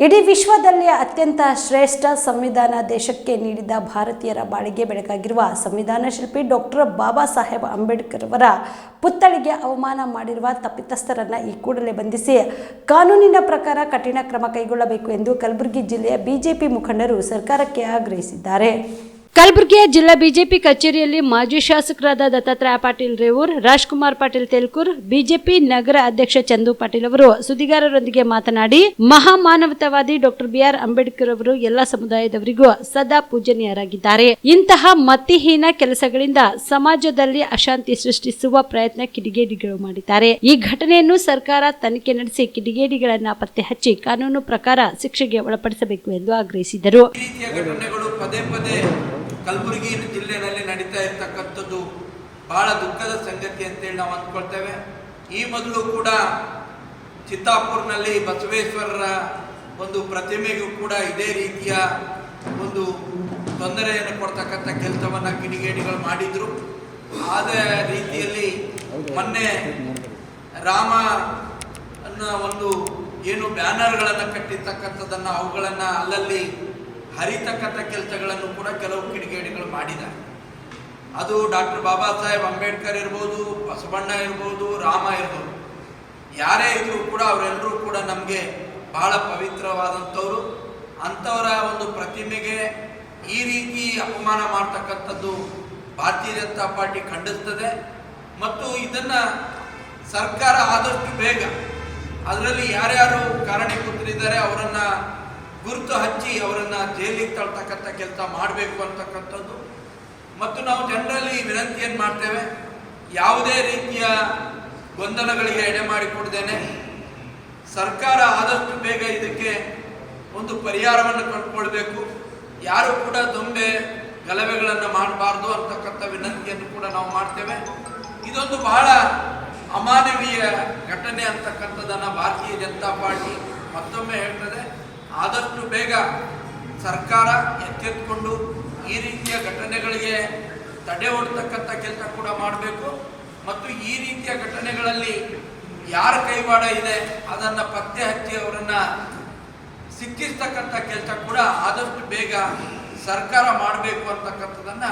ಇಡೀ ವಿಶ್ವದಲ್ಲಿ ಅತ್ಯಂತ ಶ್ರೇಷ್ಠ ಸಂವಿಧಾನ ದೇಶಕ್ಕೆ ನೀಡಿದ ಭಾರತೀಯರ ಬಾಳಿಗೆ ಬೆಳಕಾಗಿರುವ ಸಂವಿಧಾನ ಶಿಲ್ಪಿ ಡಾಕ್ಟರ್ ಬಾಬಾ ಸಾಹೇಬ್ ಅಂಬೇಡ್ಕರ್ ಅವರ ಪುತ್ಥಳಿಗೆ ಅವಮಾನ ಮಾಡಿರುವ ತಪ್ಪಿತಸ್ಥರನ್ನು ಈ ಕೂಡಲೇ ಬಂಧಿಸಿ ಕಾನೂನಿನ ಪ್ರಕಾರ ಕಠಿಣ ಕ್ರಮ ಕೈಗೊಳ್ಳಬೇಕು ಎಂದು ಕಲಬುರಗಿ ಜಿಲ್ಲೆಯ ಬಿಜೆಪಿ ಮುಖಂಡರು ಸರ್ಕಾರಕ್ಕೆ ಆಗ್ರಹಿಸಿದ್ದಾರೆ. ಕಲಬುರಗಿಯ ಜಿಲ್ಲಾ ಬಿಜೆಪಿ ಕಚೇರಿಯಲ್ಲಿ ಮಾಜಿ ಶಾಸಕರಾದ ದತ್ತಾತ್ರೇಯ ಪಾಟೀಲ್ ರೇವೂರ್, ರಾಜ್ಕುಮಾರ್ ಪಾಟೀಲ್ ತೆಲ್ಕೂರ್, ಬಿಜೆಪಿ ನಗರ ಅಧ್ಯಕ್ಷ ಚಂದು ಪಾಟೀಲ್ ಅವರು ಸುದ್ದಿಗಾರರೊಂದಿಗೆ ಮಾತನಾಡಿ, ಮಹಾಮಾನವತಾವಾದಿ ಡಾಕ್ಟರ್ ಬಿಆರ್ ಅಂಬೇಡ್ಕರ್ ಅವರು ಎಲ್ಲ ಸಮುದಾಯದವರಿಗೂ ಸದಾ ಪೂಜನೀಯರಾಗಿದ್ದಾರೆ. ಇಂತಹ ಮತಿಹೀನ ಕೆಲಸಗಳಿಂದ ಸಮಾಜದಲ್ಲಿ ಅಶಾಂತಿ ಸೃಷ್ಟಿಸುವ ಪ್ರಯತ್ನ ಕಿಡಿಗೇಡಿಗಳು ಮಾಡಿದ್ದಾರೆ. ಈ ಘಟನೆಯನ್ನು ಸರ್ಕಾರ ತನಿಖೆ ನಡೆಸಿ ಕಿಡಿಗೇಡಿಗಳನ್ನ ಪತ್ತೆ ಹಚ್ಚಿ ಕಾನೂನು ಪ್ರಕಾರ ಶಿಕ್ಷೆಗೆ ಒಳಪಡಿಸಬೇಕು ಎಂದು ಆಗ್ರಹಿಸಿದರು. ಕಲಬುರಗಿ ಜಿಲ್ಲೆಯಲ್ಲಿ ನಡೀತಾ ಇರ್ತಕ್ಕಂಥದ್ದು ಬಹಳ ದುಃಖದ ಸಂಗತಿ ಅಂತೇಳಿ ನಾವು ಅಂದ್ಕೊಳ್ತೇವೆ. ಈ ಮೊದಲು ಕೂಡ ಚಿತ್ತಾಪುರ್ನಲ್ಲಿ ಬಸವೇಶ್ವರರ ಒಂದು ಪ್ರತಿಮೆಗೂ ಕೂಡ ಇದೇ ರೀತಿಯ ಒಂದು ತೊಂದರೆಯನ್ನು ಕೊಡ್ತಕ್ಕಂಥ ಕೆಲಸವನ್ನು ಕಿಡಿಗೇಡಿಗಳು ಮಾಡಿದ್ರು. ಅದೇ ರೀತಿಯಲ್ಲಿ ಮೊನ್ನೆ ರಾಮ ಅನ್ನೋ ಒಂದು ಏನು ಬ್ಯಾನರ್ಗಳನ್ನು ಕಟ್ಟಿರ್ತಕ್ಕಂಥದ್ದನ್ನು ಅವುಗಳನ್ನು ಅಲ್ಲಲ್ಲಿ ಹರಿತಕ್ಕಂಥ ಕೆಲಸಗಳನ್ನು ಕೂಡ ಕೆಲವು ಕಿಡಿಗೇಡಿಗಳು ಮಾಡಿದ್ದಾರೆ. ಅದು ಡಾಕ್ಟರ್ ಬಾಬಾ ಸಾಹೇಬ್ ಅಂಬೇಡ್ಕರ್ ಇರ್ಬೋದು, ಬಸವಣ್ಣ ಇರ್ಬೋದು, ರಾಮ ಇರ್ಬೋದು, ಯಾರೇ ಇದ್ರೂ ಕೂಡ ಅವರೆಲ್ಲರೂ ಕೂಡ ನಮಗೆ ಬಹಳ ಪವಿತ್ರವಾದಂಥವ್ರು. ಅಂಥವರ ಒಂದು ಪ್ರತಿಮೆಗೆ ಈ ರೀತಿ ಅಪಮಾನ ಮಾಡ್ತಕ್ಕಂಥದ್ದು ಭಾರತೀಯ ಜನತಾ ಪಾರ್ಟಿ ಖಂಡಿಸ್ತದೆ. ಮತ್ತು ಇದನ್ನು ಸರ್ಕಾರ ಆದಷ್ಟು ಬೇಗ ಅದರಲ್ಲಿ ಯಾರ್ಯಾರು ಕಾರಣೀಭೂತರಿದ್ದಾರೆ ಅವರನ್ನು ಗುರುತು ಹಚ್ಚಿ ಅವರನ್ನು ಜೈಲಿಗೆ ತಳ್ತಕ್ಕಂಥ ಕೆಲಸ ಮಾಡಬೇಕು ಅಂತಕ್ಕಂಥದ್ದು. ಮತ್ತು ನಾವು ಜನರಲ್ಲಿ ವಿನಂತಿಯನ್ನು ಮಾಡ್ತೇವೆ, ಯಾವುದೇ ರೀತಿಯ ಗೊಂದಲಗಳಿಗೆ ಎಡೆ ಮಾಡಿಕೊಡ್ದೇನೆ ಸರ್ಕಾರ ಆದಷ್ಟು ಬೇಗ ಇದಕ್ಕೆ ಒಂದು ಪರಿಹಾರವನ್ನು ಕಂಡುಕೊಳ್ಬೇಕು. ಯಾರು ಕೂಡ ದೊಂಬೆ ಗಲಭೆಗಳನ್ನು ಮಾಡಬಾರ್ದು ಅಂತಕ್ಕಂಥ ವಿನಂತಿಯನ್ನು ಕೂಡ ನಾವು ಮಾಡ್ತೇವೆ. ಇದೊಂದು ಬಹಳ ಅಮಾನವೀಯ ಘಟನೆ ಅಂತಕ್ಕಂಥದ್ದನ್ನು ಭಾರತೀಯ ಜನತಾ ಪಾರ್ಟಿ ಮತ್ತೊಮ್ಮೆ ಹೇಳ್ತದೆ. ಆದಷ್ಟು ಬೇಗ ಸರ್ಕಾರ ಎಚ್ಚೆತ್ತುಕೊಂಡು ಈ ರೀತಿಯ ಘಟನೆಗಳಿಗೆ ತಡೆ ಒಡ್ತಕ್ಕಂಥ ಕೆಲಸ ಕೂಡ ಮಾಡಬೇಕು. ಮತ್ತು ಈ ರೀತಿಯ ಘಟನೆಗಳಲ್ಲಿ ಯಾರ ಕೈವಾಡ ಇದೆ ಅದನ್ನು ಪತ್ತೆ ಹಚ್ಚಿ ಅವರನ್ನು ಶಿಕ್ಷಿಸ್ತಕ್ಕಂಥ ಕೆಲಸ ಕೂಡ ಆದಷ್ಟು ಬೇಗ ಸರ್ಕಾರ ಮಾಡಬೇಕು ಅಂತಕ್ಕಂಥದ್ದನ್ನು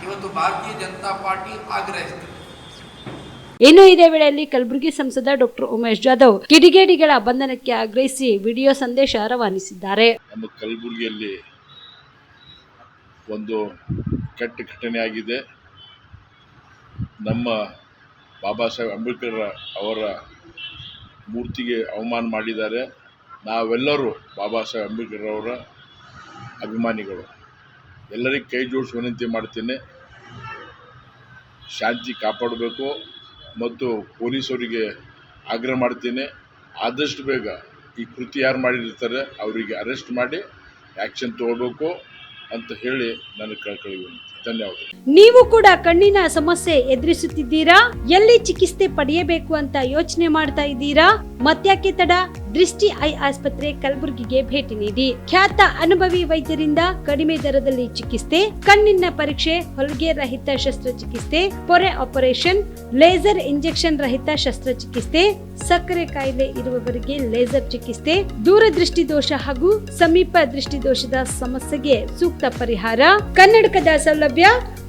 ಇವತ್ತು ಭಾರತೀಯ ಜನತಾ ಪಾರ್ಟಿ ಆಗ್ರಹಿಸ್ತದೆ. ಇನ್ನು ಇದೇ ವೇಳೆಯಲ್ಲಿ ಕಲಬುರಗಿ ಸಂಸದ ಡಾಕ್ಟರ್ ಉಮೇಶ್ ಜಾಧವ್ ಕಿಡಿಗೇಡಿಗಳ ಬಂಧನಕ್ಕೆ ಆಗ್ರಹಿಸಿ ವಿಡಿಯೋ ಸಂದೇಶ ರವಾನಿಸಿದ್ದಾರೆ. ನಮ್ಮ ಕಲಬುರಗಿಯಲ್ಲಿ ಒಂದು ಕೆಟ್ಟ ಘಟನೆ ಆಗಿದೆ. ನಮ್ಮ ಬಾಬಾ ಸಾಹೇಬ್ ಅಂಬೇಡ್ಕರ್ ಅವರ ಮೂರ್ತಿಗೆ ಅವಮಾನ ಮಾಡಿದ್ದಾರೆ. ನಾವೆಲ್ಲರೂ ಬಾಬಾ ಸಾಹೇಬ್ ಅಂಬೇಡ್ಕರ್ ಅವರ ಅಭಿಮಾನಿಗಳು. ಎಲ್ಲರಿಗೂ ಕೈ ಜೋಡಿಸಿ ವಿನಂತಿ ಮಾಡ್ತೇನೆ, ಶಾಂತಿ ಕಾಪಾಡಬೇಕು. ಮತ್ತು ಪೊಲೀಸರಿಗೆ ಆಗ್ರಹ ಮಾಡ್ತೇನೆ, ಆದಷ್ಟು ಬೇಗ ಈ ಕೃತಿ ಯಾರು ಮಾಡಿರ್ತಾರೆ ಅವರಿಗೆ ಅರೆಸ್ಟ್ ಮಾಡಿ ಆ್ಯಕ್ಷನ್ ತಗೋಬೇಕು ಅಂತ ಹೇಳಿ ನನಗೆ ಕೇಳ್ಕೊಳ್ಳಿ. ಧನ್ಯವಾದ. ನೀವು ಕೂಡ ಕಣ್ಣಿನ ಸಮಸ್ಯೆ ಎದುರಿಸುತ್ತಿದ್ದೀರಾ? ಎಲ್ಲಿ ಚಿಕಿತ್ಸೆ ಪಡೆಯಬೇಕು ಅಂತ ಯೋಚನೆ ಮಾಡ್ತಾ ಇದ್ದೀರಾ? ಮತ್ಯಾಕೆ ತಡ? ದೃಷ್ಟಿ ಐ ಆಸ್ಪತ್ರೆ ಕಲಬುರಗಿಗೆ ಭೇಟಿ ನೀಡಿ. ಖ್ಯಾತ ಅನುಭವಿ ವೈದ್ಯರಿಂದ ಕಡಿಮೆ ದರದಲ್ಲಿ ಚಿಕಿತ್ಸೆ, ಕಣ್ಣಿನ ಪರೀಕ್ಷೆ, ಹೊಲಿಗೆ ರಹಿತ ಶಸ್ತ್ರಚಿಕಿತ್ಸೆ, ಪೊರೆ ಆಪರೇಷನ್, ಲೇಸರ್ ಇಂಜೆಕ್ಷನ್ ರಹಿತ ಶಸ್ತ್ರಚಿಕಿತ್ಸೆ, ಸಕ್ಕರೆ ಕಾಯಿಲೆ ಇರುವವರಿಗೆ ಲೇಸರ್ ಚಿಕಿತ್ಸೆ, ದೂರದೃಷ್ಟಿ ದೋಷ ಹಾಗೂ ಸಮೀಪ ದೃಷ್ಟಿ ದೋಷದ ಸಮಸ್ಯೆಗೆ ಸೂಕ್ತ ಪರಿಹಾರ, ಕನ್ನಡಕದ ಸೌಲಭ್ಯ,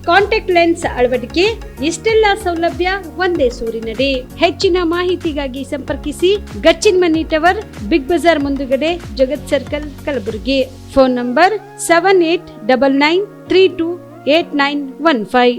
ಕಾಂಟ್ಯಾಕ್ಟ್ ಲೆನ್ಸ್ ಅಳವಡಿಕೆ, ಇಷ್ಟೆಲ್ಲ ಸೌಲಭ್ಯ ಒಂದೇ ಸೂರಿನಡಿ. ಹೆಚ್ಚಿನ ಮಾಹಿತಿಗಾಗಿ ಸಂಪರ್ಕಿಸಿ ಗಚ್ಚಿನ್ ಮನಿ ಟವರ್, ಬಿಗ್ ಬಜಾರ್ ಮುಂದುಗಡೆ, Jagat circle, Kalaburagi. Phone number 7899328915.